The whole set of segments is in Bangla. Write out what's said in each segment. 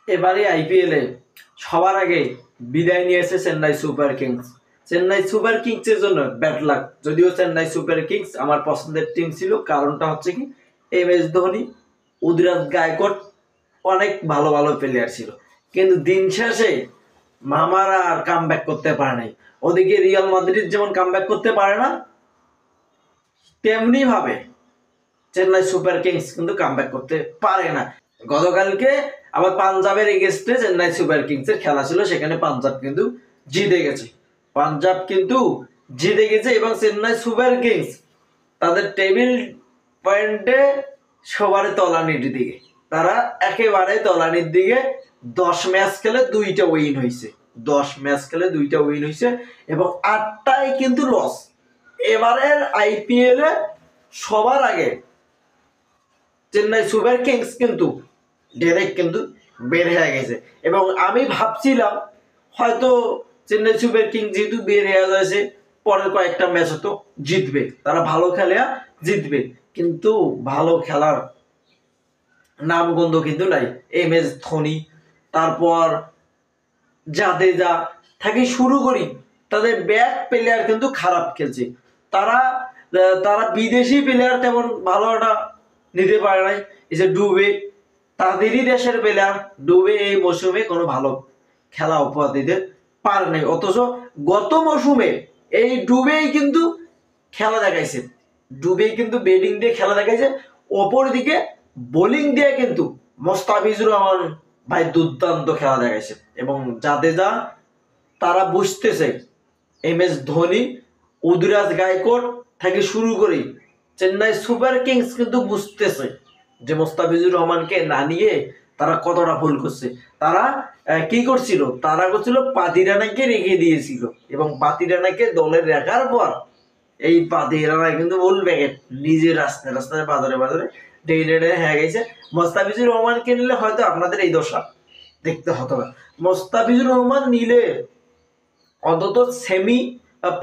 এবারে আইপিএলে সবার আগে বিদায় নিয়েছে Chennai Super Kings. Chennai Super কিংসের জন্য ব্যাড লাক। যদিও চেন্নাই সুপার কিংস আমার পছন্দের টিম ছিল, কারণটা হচ্ছে কি MS ধোনি, উদিরাজ গায়কোয়াড় অনেক ভালো ভালো প্লেয়ার ছিল, কিন্তু দিন শেষে মামারা আর কামব্যাক করতে পারে নাই। ওদিকে রিয়াল মাদ্রিদ যেমন কামব্যাক করতে পারে না, তেমনি ভাবে চেন্নাই সুপার কিংস কিন্তু কামব্যাক করতে পারে না। গতকালকে আবার পাঞ্জাবের এগেইনস্টে চেন্নাই সুপার কিংসের খেলা ছিল, সেখানে পাঞ্জাব কিন্তু জিতে গেছে। পাঞ্জাব কিন্তু জিতে গেছে এবং চেন্নাই সুপার কিংস তাদের টেবিল পয়েন্টে সবার তলানির দিকে, তারা একেবারে তলানির দিকে। 10 ম্যাচ খেলে 2টা উইন হয়েছে, 10 ম্যাচ খেলে 2টা উইন হয়েছে এবং 8টাই কিন্তু লস। এবারের আইপিএল এ সবার আগে চেন্নাই সুপার কিংস কিন্তু ডাইরেক্ট কিন্তু বের হয়ে গেছে এবং আমি ভাবছিলাম হয়তো চেন্নাই সুপার কিংস যেহেতু বের হয়ে যাচ্ছে, পরের কয়েকটা ম্যাচ তো জিতবে, তারা ভালো খেলে জিতবে, কিন্তু ভালো খেলার নামগন্ধ কিন্তু নাই। MS ধোনি, তারপর জাদেজা থেকে শুরু করি, তাদের ব্যাক প্লেয়ার কিন্তু খারাপ খেলছে। তারা তারা বিদেশি প্লেয়ার তেমন ভালোটা নিতে পারে নাই। এই যে ডুবে, তাদেরই দেশের প্লেয়ার, ডুবে এই মৌসুমে কোনো ভালো খেলা উপহার দিতে পারে নাই। অথচ গত মৌসুমে এই ডুবেই কিন্তু খেলা দেখাইছে, ডুবেই কিন্তু ব্যাটিং দিয়ে খেলা দেখাইছে। অপরদিকে বোলিং দিয়ে কিন্তু মোস্তাফিজুর রহমান ভাই দুর্দান্ত খেলা দেখাইছে এবং জাদেজা, তারা বুঝতেছে MS ধোনি, উদিরাজ গায়কোয়াড় থেকে শুরু করে চেন্নাই সুপার কিংস কিন্তু বুঝতেছে যে মোস্তাফিজুর রহমানকে না নিয়ে তারা কতটা ভুল করছে। তারা কি করছিল, তারা করছিল পাতি রানাকে রেখে দিয়েছিল এবং পাতি রানাকে দলে রাখার পর এই পাতি রানা কিন্তু ভুল প্যাকেট নিজে রাস্তায় রাস্তায় বাজারে বাজারে ডেইলে হয়ে গেছে। মোস্তাফিজুর রহমানকে নিলে হয়তো আপনাদের এই দশা দেখতে হতো না। মোস্তাফিজুর রহমান নিলে অন্তত সেমি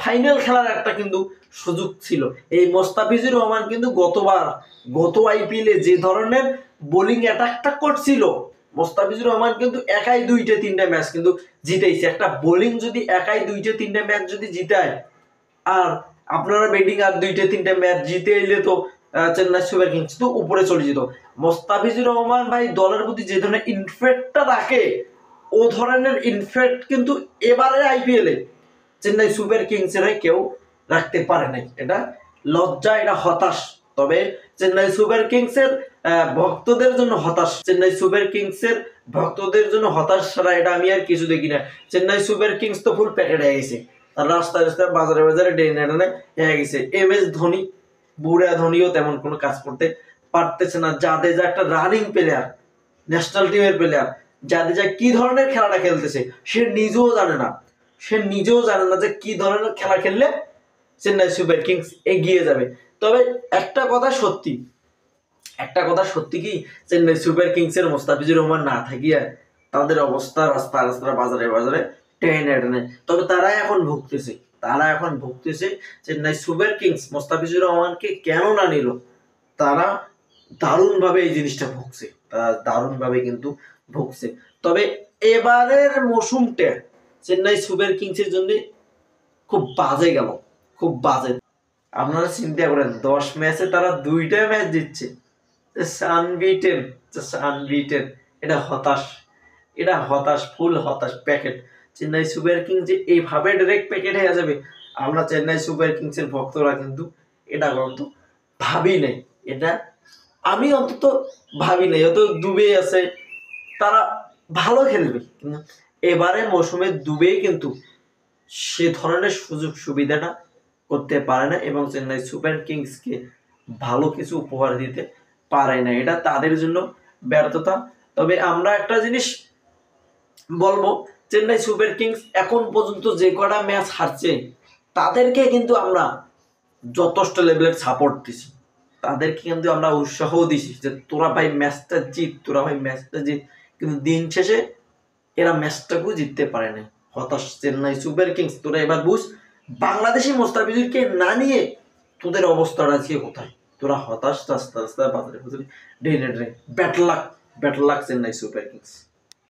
ফাইনাল খেলার একটা কিন্তু সুযোগ ছিল। এই মোস্তাফিজুর রহমান কিন্তু গত আইপিএলে যে ধরনের বোলিং অ্যাটাকটা করছিল, মোস্তাফিজুর রহমান কিন্তু একাই 2-3টা ম্যাচ কিন্তু জিতেছে। একটা বোলিং যদি একাই 2-3টা ম্যাচ যদি জিতায়, আর আপনারা ব্যাটিং আর 2-3টা ম্যাচ জিতে এলে তো চেন্নাই সুপার কিংস তো উপরে চলে যেত। মোস্তাফিজুর রহমান ভাই দলের প্রতি যে ধরনের ইনফ্যাক্টটা রাখে, ও ধরনের ইনফ্যাক্ট কিন্তু এবারে আইপিএলে চেন্নাই সুপার কিংসের কেউ রাখতে পারে নাই। এটা লজ্জা, এটা হতাশ। তবে চেন্নাই সুপার কিংসের ভক্তদের জন্য হতাশ, চেন্নাই সুপার কিংসের ভক্তদের জন্য হতাশ ছাড়া এটা আমি আর কিছু দেখি না। চেন্নাই সুপার কিংস তো ফুল প্যাকেট হয়ে গেছে, আর রাস্তায় রাস্তায় বাজারে বাজারে ডেনে হয়ে গেছে। MS ধোনি, বুড়া ধোনিও তেমন কোনো কাজ করতে পারতেছে না। জাদেজা একটা রানিং প্লেয়ার, ন্যাশনাল টিমের প্লেয়ার, জাদেজা কি ধরনের খেলাটা খেলতেছে সে নিজেও জানে না, যে কি ধরনের খেলা খেললে চেন্নাই সুপার কিংস এগিয়ে যাবে। তবে একটা কথা সত্যি কি, চেন্নাই সুপার কিংসের মোস্তাফিজুর রহমান না থাকিয়া তাদের অবস্থা রাস্তা রাস্তা বাজারে বাজারে টেনে টেনে। তবে তারা এখন ভুগতেছে চেন্নাই সুপার কিংস মোস্তাফিজুর রহমানকে কেন না নিল, তারা দারুণভাবে এই জিনিসটা ভুগছে, তারা দারুণভাবে কিন্তু ভুগছে। তবে এবারের মৌসুমটা চেন্নাই সুপার কিংসের জন্য খুব বাজে গেল, খুব বাজে। আপনারা চিন্তা করেন 10 ম্যাচে তারা 2টা ম্যাচ জিতছে, আনবিটেন। এটা হতাশ, ফুল হতাশ প্যাকেট। চেন্নাই সুপার কিংস যে এইভাবে ডাইরেক্ট প্যাকেট হয়ে যাবে, আমরা চেন্নাই সুপার কিংসের ভক্তরা কিন্তু এটা কিন্তু ভাবি নাই, এটা আমি অন্তত ভাবি নাই। অত ডুবে আছে, তারা ভালো খেলবে, কিন্তু এবারে মৌসুমে ডুবে কিন্তু সে ধরনের সুযোগ সুবিধাটা করতে পারে না এবং চেন্নাই সুপার কিংসকে ভালো কিছু উপহার দিতে পারে না, এটা তাদের জন্য ব্যর্থতা। তবে আমরা একটা জিনিস বলবো, চেন্নাই সুপার কিংস এখন পর্যন্ত যে কটা ম্যাচ হারছে তাদেরকে কিন্তু আমরা যথেষ্ট লেভেলের সাপোর্ট দিছি, তাদেরকে কিন্তু আমরা উৎসাহও দিছি যে তোরা ভাই ম্যাচটা জিত, কিন্তু দিন শেষে এরা ম্যাচটাকেও জিততে পারে না। হতাশ চেন্নাই সুপার কিংস, তোরা এবার বুঝ বাংলাদেশি মোস্তাফিজুরকে না নিয়ে তোদের অবস্থাটা আজকে কোথায়। তোরা হতাশ, রাস্তা রাস্তায় বাজারে বাজারে ডেনে bad luck Chennai Super Kings.